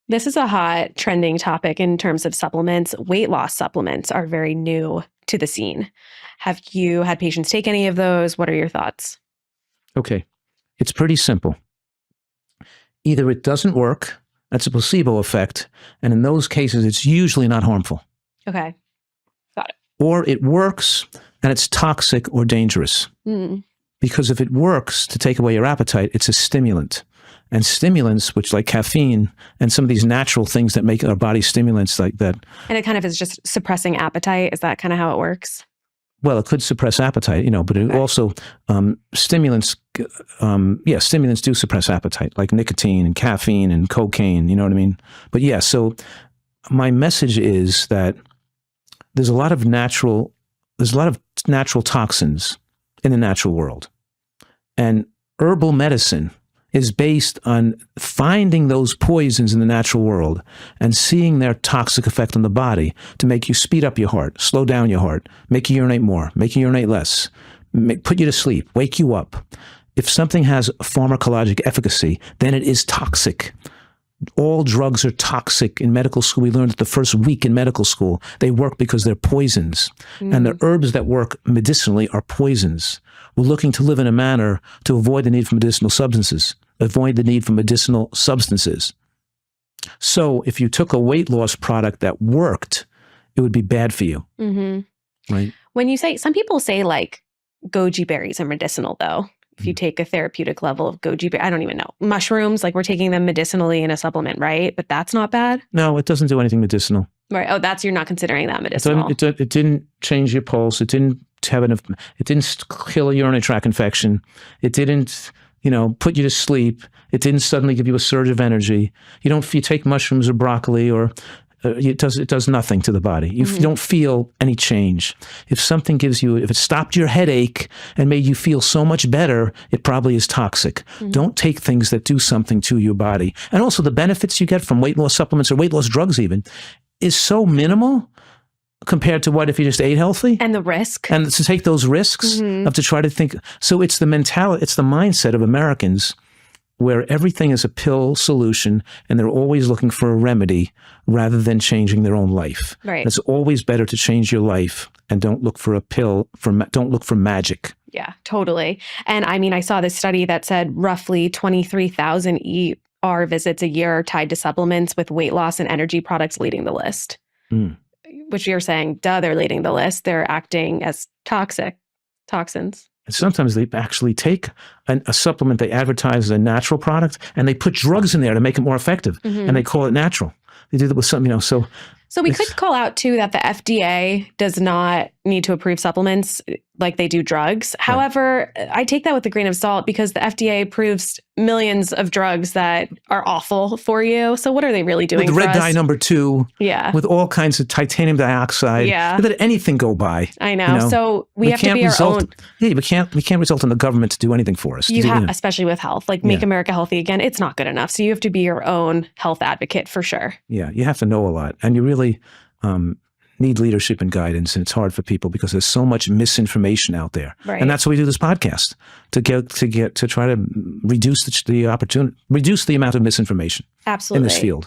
This is a hot trending topic in terms of supplements. Weight loss supplements are very new to the scene. Have you had patients take any of those? What are your thoughts? Okay. It's pretty simple. Either it doesn't work, that's a placebo effect, and in those cases, it's usually not harmful. Okay. Got it. Or it works and it's toxic or dangerous. Because if it works to take away your appetite, it's a stimulant. And stimulants, which like caffeine and some of these natural things that make our body stimulants like that. And it kind of is just suppressing appetite. Is that kind of how it works? Well, it could suppress appetite, but it also, stimulants do suppress appetite, like nicotine and caffeine and cocaine, you know what I mean? But yeah, so my message is that there's a lot of natural toxins in the natural world. And herbal medicine is based on finding those poisons in the natural world and seeing their toxic effect on the body to make you speed up your heart, slow down your heart, make you urinate more, make you urinate less, put you to sleep, wake you up. If something has pharmacologic efficacy, then it is toxic. All drugs are toxic. In medical school, we learned that the first week in medical school, they work because they're poisons. And the herbs that work medicinally are poisons. We're looking to live in a manner to avoid the need for medicinal substances. So if you took a weight loss product that worked, it would be bad for you. Right? When you say, some people say like goji berries are medicinal though. If you take a therapeutic level of goji berry, I don't even know. Mushrooms, like we're taking them medicinally in a supplement, right? But that's not bad? No, it doesn't do anything medicinal. Right. Oh, you're not considering that medicinal. It didn't change your pulse. It didn't kill a urinary tract infection. It didn't, put you to sleep. It didn't suddenly give you a surge of energy. If you take mushrooms or broccoli or it does nothing to the body. You don't feel any change. If it stopped your headache and made you feel so much better, it probably is toxic. Don't take things that do something to your body. And also the benefits you get from weight loss supplements or weight loss drugs even is so minimal compared to what if you just ate healthy? And the risk. And to take those risks of to try to think. So it's the mentality, it's the mindset of Americans where everything is a pill solution and they're always looking for a remedy rather than changing their own life. Right. And it's always better to change your life and don't look for a pill, don't look for magic. Yeah, totally. And I mean, I saw this study that said roughly 23,000 ER visits a year are tied to supplements, with weight loss and energy products leading the list. Which you're saying, they're leading the list. They're acting as toxins. And sometimes they actually take a supplement they advertise as a natural product and they put drugs in there to make it more effective. And they call it natural. They do that with something, So we could call out too that the FDA does not need to approve supplements like they do drugs. Right. However, I take that with a grain of salt because the FDA approves millions of drugs that are awful for you. So what are they really doing with for red us? dye number 2, with all kinds of titanium dioxide, let anything go by. I know. So we have to be our own. Yeah, we can't result in the government to do anything for us. Especially with health, like make America healthy again. It's not good enough. So you have to be your own health advocate for sure. Yeah, you have to know a lot, and you really need leadership and guidance, and it's hard for people because there's so much misinformation out there. Right. And that's why we do this podcast to try to reduce the amount of misinformation. Absolutely. In this field.